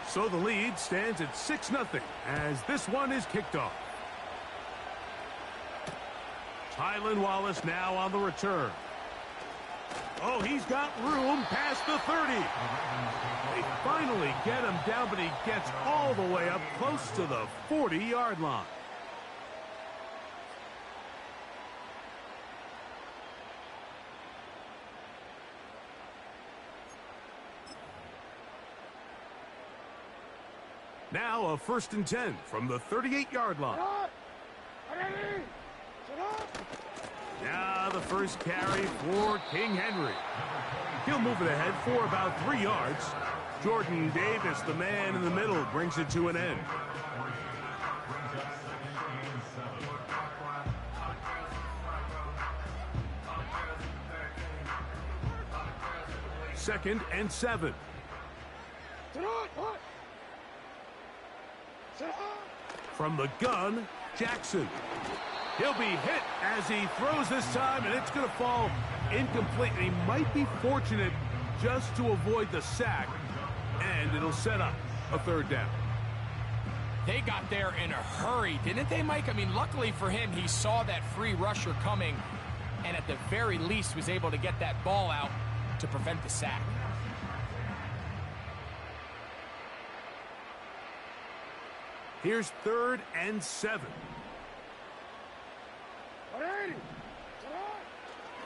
So the lead stands at 6-0 as this one is kicked off. Tylan Wallace now on the return. Oh, he's got room past the 30. They finally get him down, but he gets all the way up close to the 40-yard line. Now a 1st and 10 from the 38-yard line. Now the first carry for King Henry. He'll move it ahead for about 3 yards. Jordan Davis, the man in the middle, brings it to an end. Second and 7. From the gun, Jackson. He'll be hit as he throws this time, and it's going to fall incomplete. And he might be fortunate just to avoid the sack, and it'll set up a 3rd down. They got there in a hurry, didn't they, Mike? I mean, luckily for him, he saw that free rusher coming, and at the very least was able to get that ball out to prevent the sack. Here's 3rd and 7.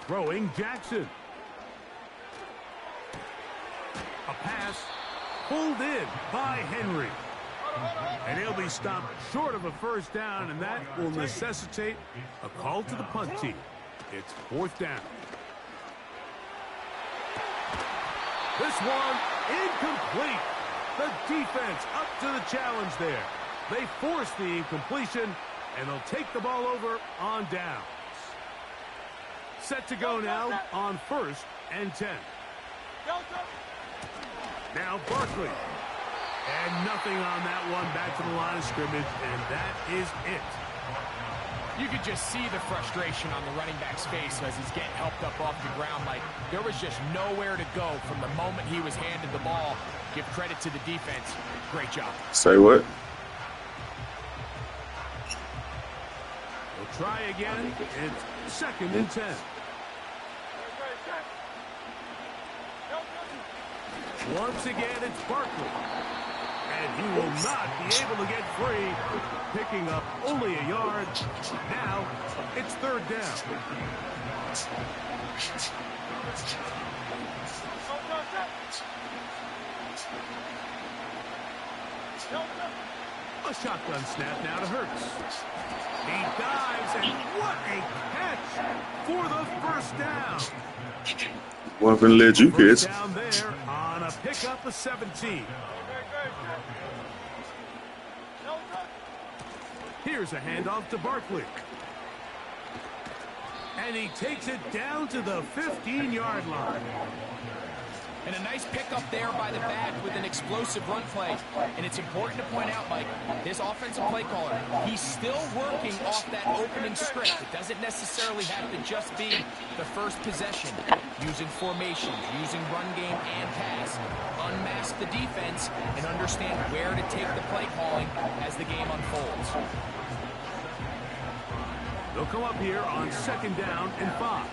Throwing Jackson. A pass pulled in by Henry. And he'll be stopped short of a 1st down, and that will necessitate a call to the punt team. It's 4th down. This one incomplete. The defense up to the challenge there. They force the incompletion, and they'll take the ball over on downs. Set to go now on 1st and 10. Now Barkley. And nothing on that one. Back to the line of scrimmage, and that is it. You could just see the frustration on the running back's face as he's getting helped up off the ground. Like, there was just nowhere to go from the moment he was handed the ball. Give credit to the defense. Great job. Say what? We'll try again. It's 2nd and 10. Once again, it's Barkley. And he will not be able to get free, picking up only a yard. Now, it's 3rd down. A shotgun snap now to Hurts. He dives, and what a catch for the 1st down. What happened, led you kids? Down there on a pickup of 17. Here's a handoff to Barkley. And he takes it down to the 15-yard line. And a nice pickup there by the back with an explosive run play. And it's important to point out, Mike, this offensive play caller, he's still working off that opening script. It doesn't necessarily have to just be the first possession. Using formations, using run game and pass. Unmask the defense and understand where to take the play calling as the game unfolds. They'll come up here on 2nd down and 5.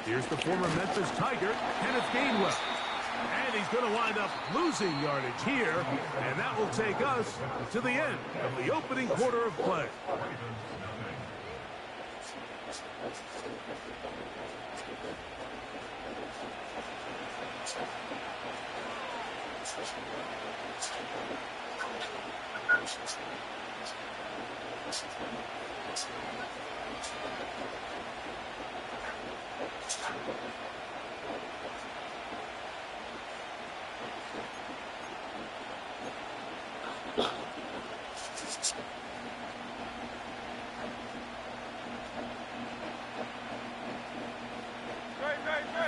Here's the former Memphis Tiger, Kenneth Gainwell. And he's going to wind up losing yardage here, and that will take us to the end of the opening quarter of play.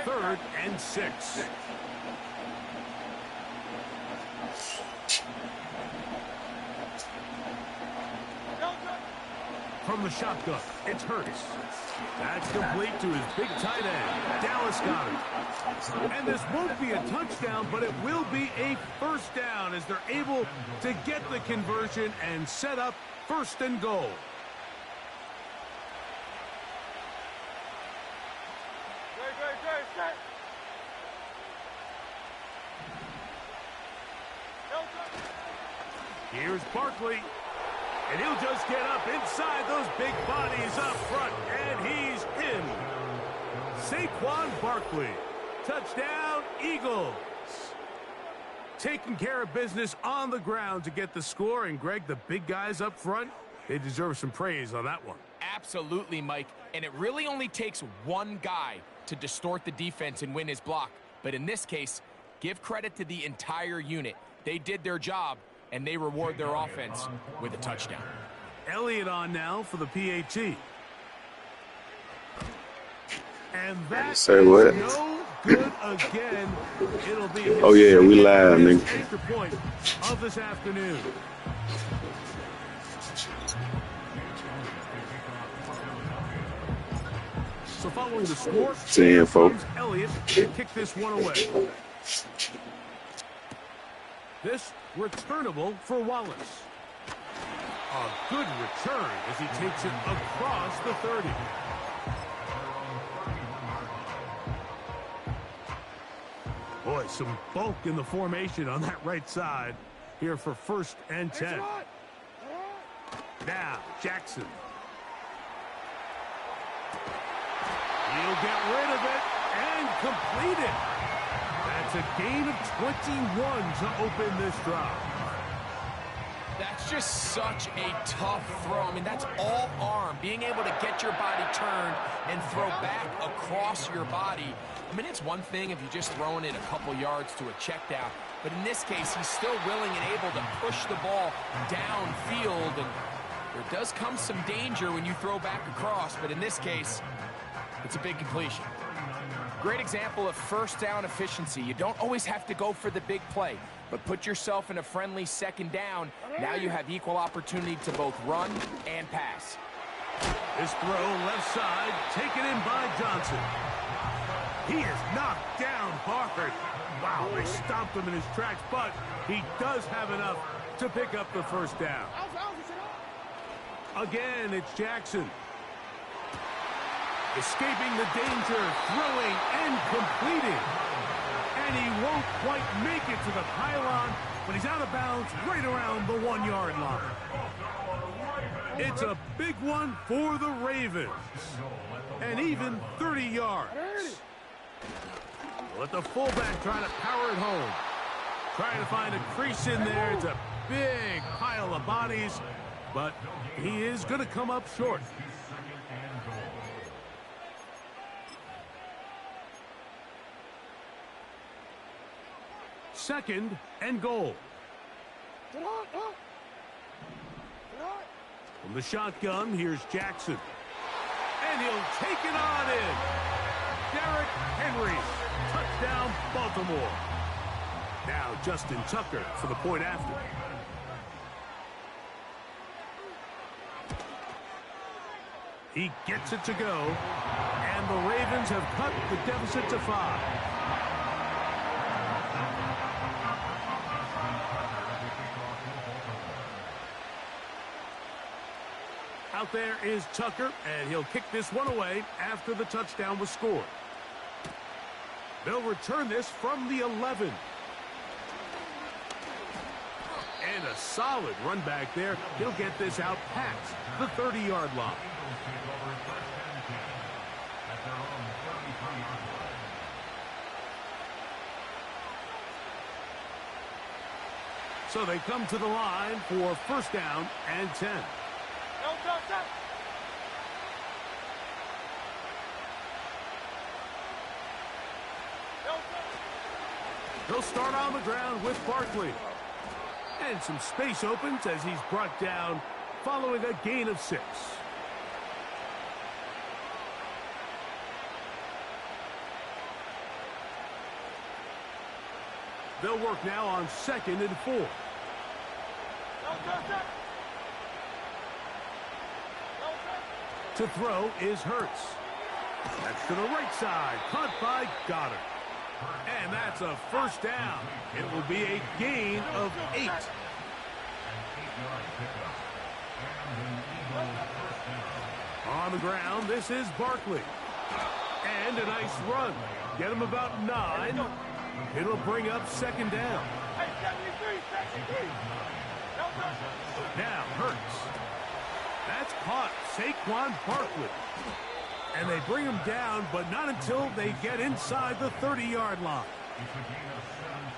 Third and 6. from the shotgun. It's Hurts. That's complete to his big tight end. Dallas got it. And this won't be a touchdown, but it will be a first down as they're able to get the conversion and set up first and goal. Here's Barkley. And he'll just get up inside those big bodies up front. And he's in. Saquon Barkley. Touchdown, Eagles. Taking care of business on the ground to get the score. And, Greg, the big guys up front, they deserve some praise on that one. Absolutely, Mike. And it really only takes one guy to distort the defense and win his block. But in this case, give credit to the entire unit. They did their job, and they reward their offense with a touchdown. Elliott on now for the PAT. And that's Say what? no good again. It'll be his Oh, yeah, we live, second nigga. extra point of this afternoon. So following the score, 10-4. Elliott can kick this one away. This returnable for Wallace. A good return as he takes it across the 30. Boy, some bulk in the formation on that right side here for 1st and 10. Now, Jackson. He'll get rid of it and complete it. That's a gain of 21 to open this drive. That's just such a tough throw. I mean, that's all arm. Being able to get your body turned and throw back across your body. I mean, it's one thing if you're just throwing it a couple yards to a check down. But in this case, he's still willing and able to push the ball downfield. And there does come some danger when you throw back across. But in this case, it's a big completion. Great example of first down efficiency. You don't always have to go for the big play, but put yourself in a friendly second down. Now you have equal opportunity to both run and pass. This throw left side, taken in by Johnson. He is knocked down hard. Wow, they stopped him in his tracks, but he does have enough to pick up the first down. Again, it's Jackson. Escaping the danger, throwing and completing. And he won't quite make it to the pylon, but he's out of bounds right around the 1-yard line. It's a big one for the Ravens. And even 30 yards. Let the fullback try to power it home. Trying to find a crease in there. It's a big pile of bodies, but he is going to come up short. Second and goal. From the shotgun, here's Jackson. And he'll take it on in. Derrick Henry. Touchdown, Baltimore. Now Justin Tucker for the point after. He gets it to go. And the Ravens have cut the deficit to 5. Out there is Tucker, and he'll kick this one away after the touchdown was scored. They'll return this from the 11. And a solid run back there. He'll get this out past the 30-yard line. So they come to the line for first down and 10. They'll start on the ground with Barkley. And some space opens as he's brought down following a gain of 6. They'll work now on 2nd and 4. To throw is Hurts. That's to the right side. Caught by Goddard. And that's a first down. It will be a gain of 8. On the ground, this is Barkley. And a nice run. Get him about 9. It'll bring up second down. Now Hurts. That's caught. Saquon Barkley. And they bring him down, but not until they get inside the 30-yard line.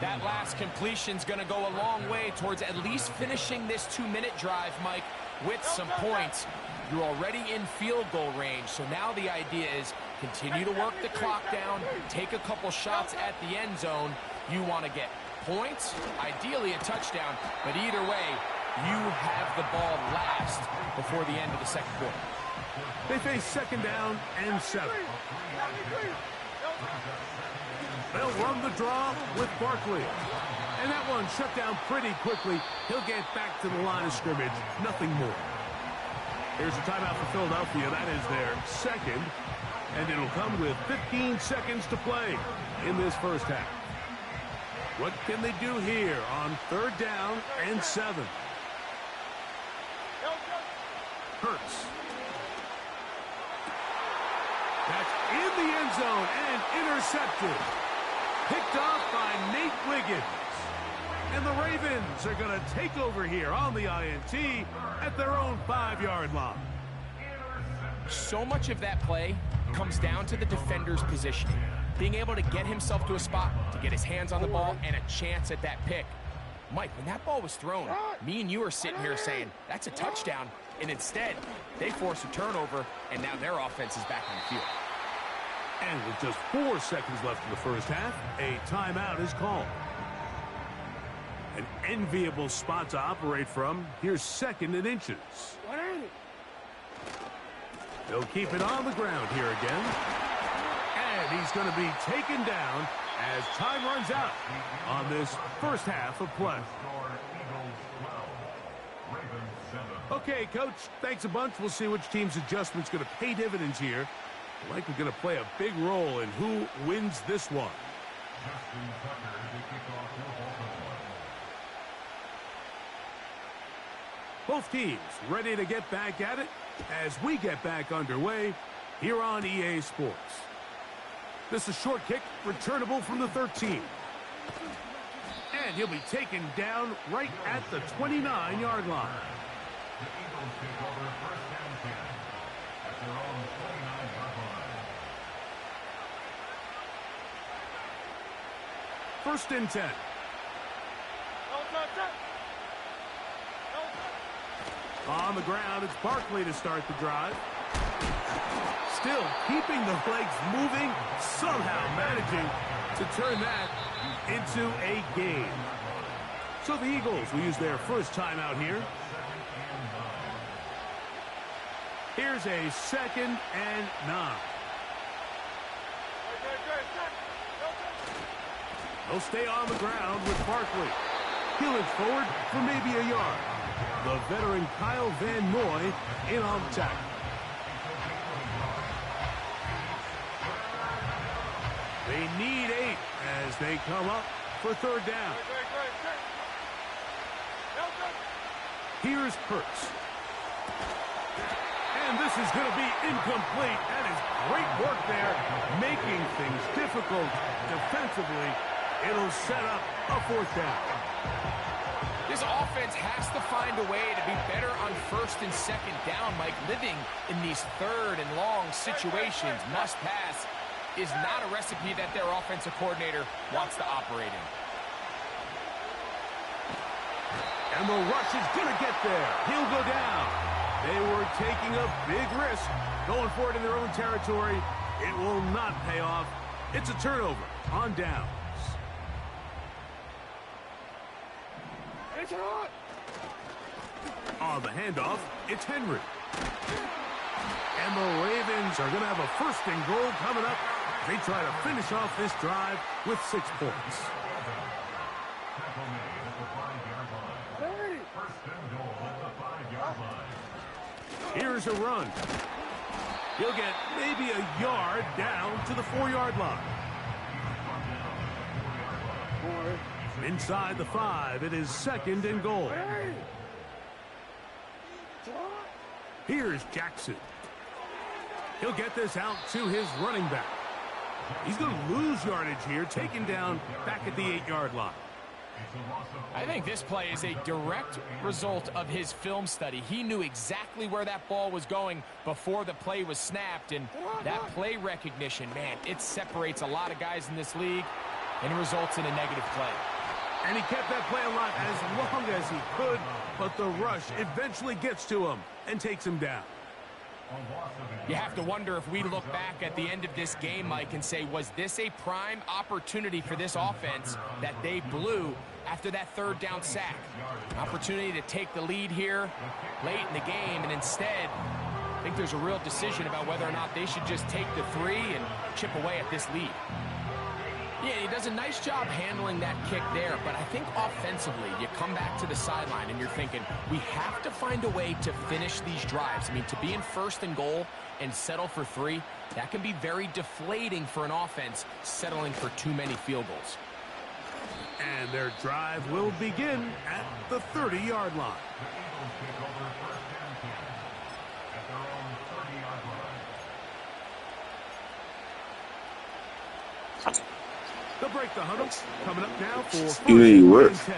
That last completion's going to go a long way towards at least finishing this 2-minute drive, Mike, with some points. You're already in field goal range, so now the idea is continue to work the clock down, take a couple shots at the end zone. You want to get points, ideally a touchdown, but either way, you have the ball last before the end of the second quarter. They face second down and 7. They'll run the draw with Barkley. And that one shut down pretty quickly. He'll get back to the line of scrimmage. Nothing more. Here's a timeout for Philadelphia. That is their second. And it'll come with 15 seconds to play in this first half. What can they do here on third down and 7? Hurts. That's in the end zone and intercepted. Picked off by Nate Wiggins. And the Ravens are going to take over here on the INT at their own 5-yard line. So much of that play comes down to the defender's positioning. Being able to get himself to a spot, to get his hands on the ball, and a chance at that pick. Mike, when that ball was thrown, me and you are sitting here saying, that's a touchdown. And instead, they force a turnover, and now their offense is back on the field. And with just 4 seconds left in the first half, a timeout is called. An enviable spot to operate from. Here's second and inches. They'll keep it on the ground here again. And he's going to be taken down as time runs out on this first half of play. Okay, Coach, thanks a bunch. We'll see which team's adjustment's going to pay dividends here. Likely going to play a big role in who wins this one. Both teams ready to get back at it as we get back underway here on EA Sports. This is a short kick, returnable from the 13. And he'll be taken down right at the 29-yard line. First and 10. On the ground, it's Barkley to start the drive. Still keeping the legs moving, somehow managing to turn that into a gain. So the Eagles will use their first timeout here. Here's a second and 9. They'll stay on the ground with Barkley. He'll inch forward for maybe a yard. The veteran Kyle Van Noy in on the tackle. They need 8 as they come up for third down. Here's Hurts. And this is going to be incomplete. That is great work there, making things difficult defensively. It'll set up a fourth down. This offense has to find a way to be better on first and second down, Mike. Living in these third and long situations, must pass, is not a recipe that their offensive coordinator wants to operate in. And the rush is going to get there. He'll go down. They were taking a big risk going for it in their own territory. It will not pay off. It's a turnover on downs. On the handoff, it's Henry. And the Ravens are going to have a first and goal coming up. They try to finish off this drive with 6 points. Here's a run. He'll get maybe a yard down to the 4-yard line. Inside the 5, it is 2nd and goal. Here's Jackson. He'll get this out to his running back. He's going to lose yardage here, taken down back at the 8-yard line. I think this play is a direct result of his film study. He knew exactly where that ball was going before the play was snapped, and that play recognition, man, it separates a lot of guys in this league and results in a negative play. And he kept that play alive as long as he could, but the rush eventually gets to him and takes him down. You have to wonder if we look back at the end of this game, Mike, and say, was this a prime opportunity for this offense that they blew after that 3rd down sack? An opportunity to take the lead here late in the game, and instead, I think there's a real decision about whether or not they should just take the 3 and chip away at this lead. Yeah, he does a nice job handling that kick there, but I think offensively, you come back to the sideline and you're thinking, we have to find a way to finish these drives. I mean, to be in 1st and goal and settle for 3, that can be very deflating for an offense settling for too many field goals. And their drive will begin at the 30-yard line. They'll break the huddle. Coming up now for 1st and 10.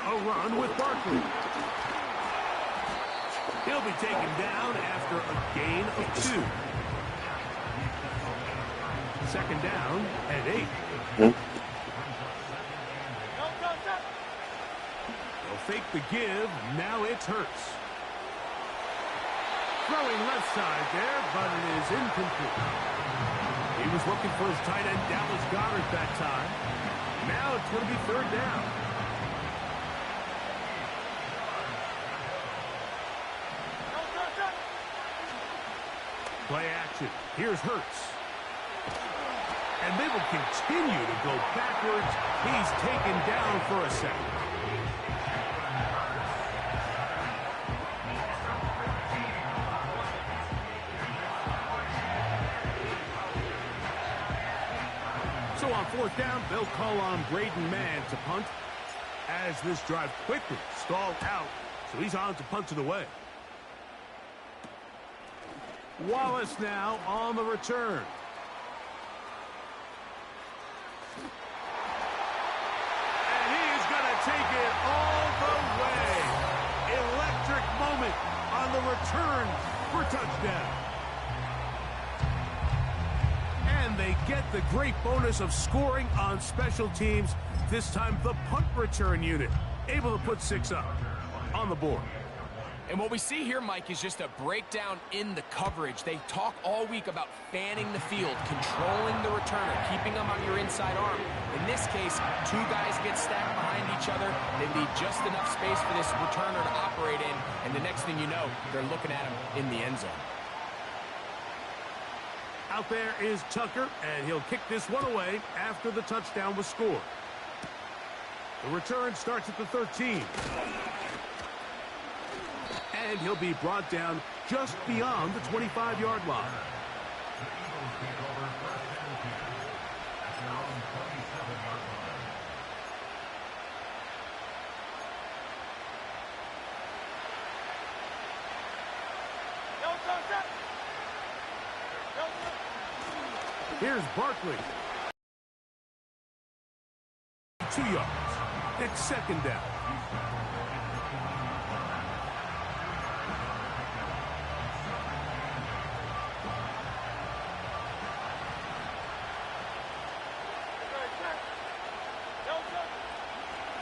A run with Barkley. He'll be taken down after a gain of 2. 2nd down at 8. They'll fake the give. Now it's Hurts. Throwing left side there, but it is incomplete. He was looking for his tight end, Dallas Goedert, that time. Now it's going to be 3rd down. Play action. Here's Hurts. And they will continue to go backwards. He's taken down for a second. So on 4th down, they'll call on Braden Mann to punt as this drive quickly stalled out. So he's on to punt it away. Wallace now on the return. And he's going to take it all the way. Electric moment on the return for touchdown. And they get the great bonus of scoring on special teams. This time the punt return unit able to put 6 up on the board. And what we see here, Mike, is just a breakdown in the coverage. They talk all week about fanning the field, controlling the returner, keeping them on your inside arm. In this case, 2 guys get stacked behind each other. They leave just enough space for this returner to operate in, and the next thing you know, they're looking at him in the end zone. Out there is Tucker, and he'll kick this one away after the touchdown was scored. The return starts at the 13. And he'll be brought down just beyond the 25-yard line. Here's Barkley. 2 yards. It's 2nd down.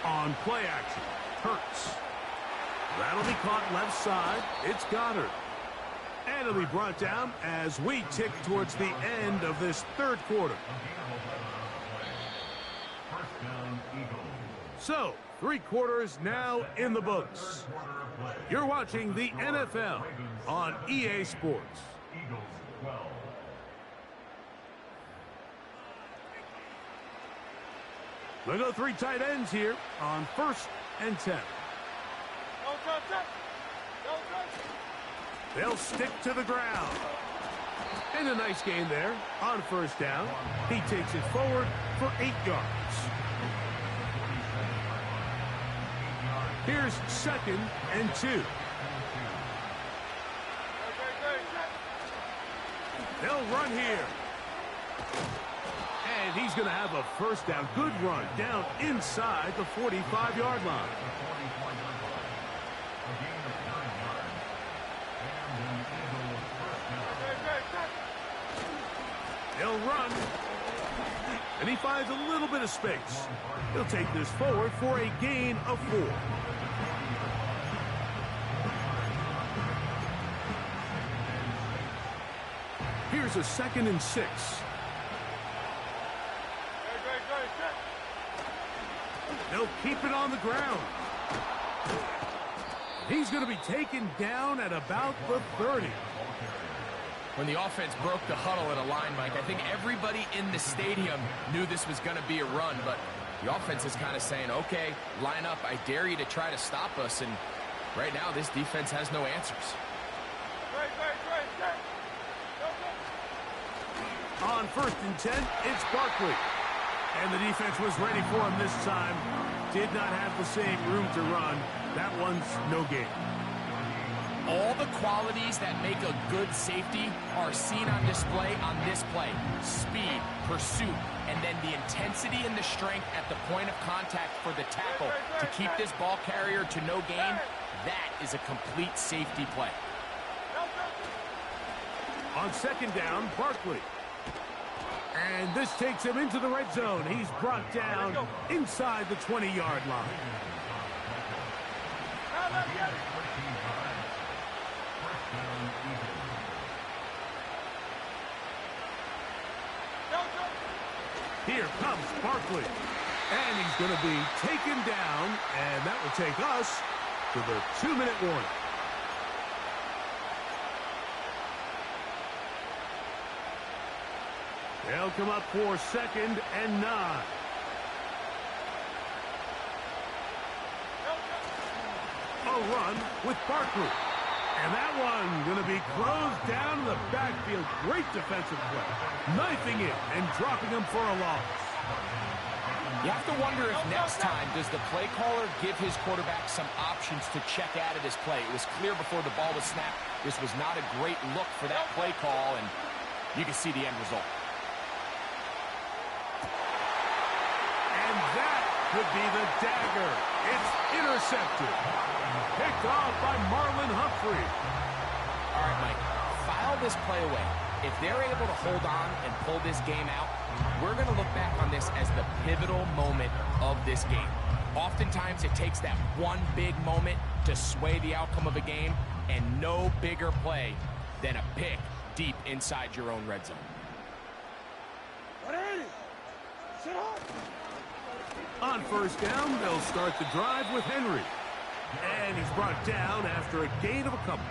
On play action, Hurts. That'll be caught left side. It's Goedert. And it'll be brought down as we tick towards the end of this 3rd quarter. So, 3 quarters now in the books. You're watching the NFL on EA Sports. They'll go 3 tight ends here on 1st and 10. They'll stick to the ground. And a nice gain there on first down. He takes it forward for 8 yards. Here's 2nd and 2. They'll run here. And he's going to have a first down. Good run down inside the 45-yard line. He'll run. And he finds a little bit of space. He'll take this forward for a gain of 4. Here's a 2nd and 6. They'll keep it on the ground. He's going to be taken down at about the 30. When the offense broke the huddle at a line, Mike, I think everybody in the stadium knew this was going to be a run, but the offense is kind of saying, okay, line up, I dare you to try to stop us, and right now this defense has no answers. On 1st and 10, it's Barkley. And the defense was ready for him this time. Did not have the same room to run. That one's no gain. All the qualities that make a good safety are seen on display on this play. Speed, pursuit, and then the intensity and the strength at the point of contact for the tackle to keep this ball carrier to no gain. That is a complete safety play. On 2nd down, Barkley. And this takes him into the red zone. He's brought down inside the 20-yard line. Here comes Barkley. And he's going to be taken down. And that will take us to the 2-minute warning. They'll come up for 2nd and 9. A run with Barkley. And that one going to be closed down in the backfield. Great defensive play. Knifing it and dropping him for a loss. You have to wonder if next time does the play caller give his quarterback some options to check out of this play. It was clear before the ball was snapped. This was not a great look for that play call, and you can see the end result. Could be the dagger. It's intercepted. Picked off by Marlon Humphrey. All right, Mike, file this play away. If they're able to hold on and pull this game out, we're going to look back on this as the pivotal moment of this game. Oftentimes, it takes that one big moment to sway the outcome of a game, and no bigger play than a pick deep inside your own red zone. On 1st down, they'll start the drive with Henry. And he's brought down after a gain of a couple.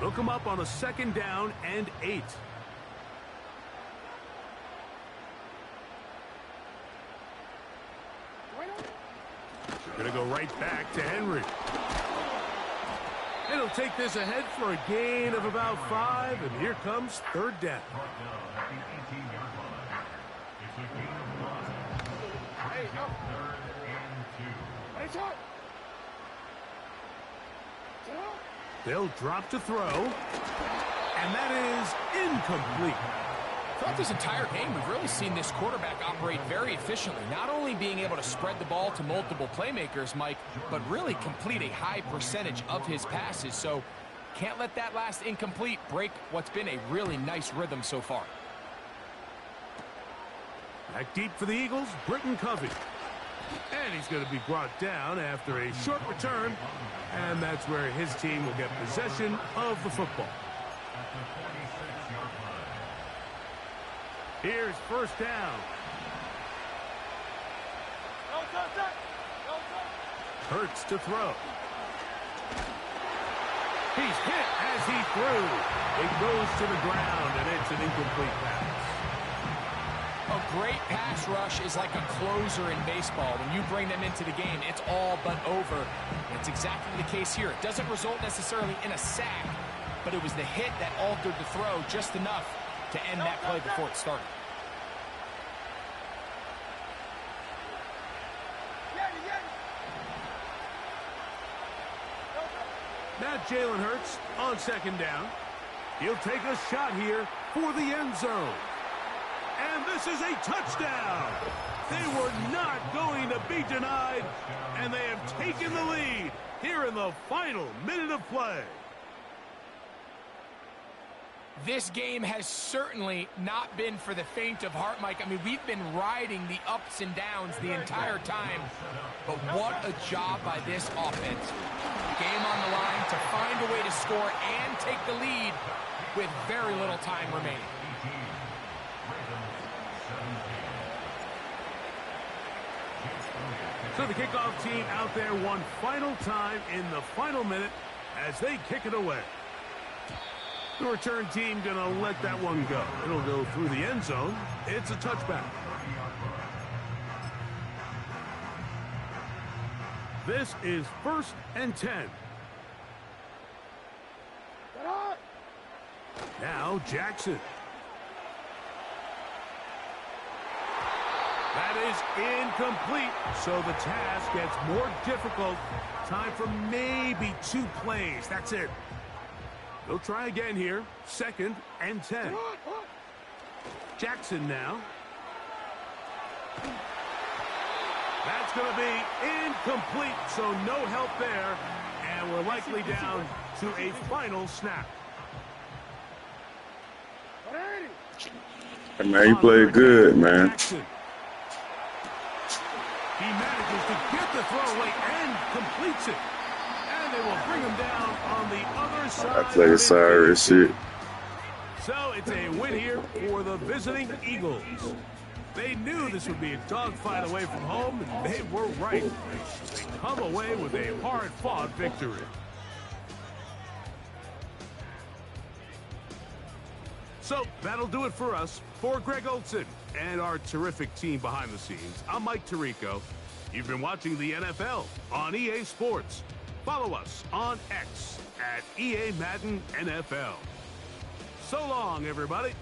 They'll come up on a 2nd down and 8. Gonna go right back to Henry. And he'll take this ahead for a gain of about 5, and here comes 3rd down. They'll drop to throw, and that is incomplete. Throughout this entire game, we've really seen this quarterback operate very efficiently, not only being able to spread the ball to multiple playmakers, Mike, but really complete a high percentage of his passes. So can't let that last incomplete break what's been a really nice rhythm so far. Back deep for the Eagles, Britton Covey. And he's going to be brought down after a short return, and that's where his team will get possession of the football. Here's 1st down. Hurts to throw. He's hit as he threw. It goes to the ground, and it's an incomplete pass. great pass rush is like a closer in baseball. When you bring them into the game, it's all but over. And it's exactly the case here. It doesn't result necessarily in a sack, but it was the hit that altered the throw just enough to end that play before it started. Now Jalen Hurts on second down. He'll take a shot here for the end zone. And this is a touchdown. They were not going to be denied, and they have taken the lead here in the final minute of play. This game has certainly not been for the faint of heart, Mike. I mean, we've been riding the ups and downs the entire time, but what a job by this offense. Game on the line to find a way to score and take the lead with very little time remaining. So the kickoff team out there one final time in the final minute as they kick it away. The return team going to let that one go. It'll go through the end zone. It's a touchback. This is 1st and 10. Now Jackson. That is incomplete, so the task gets more difficult. Time for maybe 2 plays. That's it. They'll try again here. 2nd and 10. Jackson now. That's going to be incomplete, so no help there. And we're likely down to a final snap. Hey, man, you played good, man. Jackson. He manages to get the throw away and completes it. And they will bring him down on the other side. I played sorry as shit. So it's a win here for the visiting Eagles. They knew this would be a dogfight away from home, and they were right. They come away with a hard-fought victory. So that'll do it for us. For Greg Olson and our terrific team behind the scenes, I'm Mike Tirico. You've been watching the NFL on EA Sports. Follow us on X at EA Madden NFL. So long, everybody.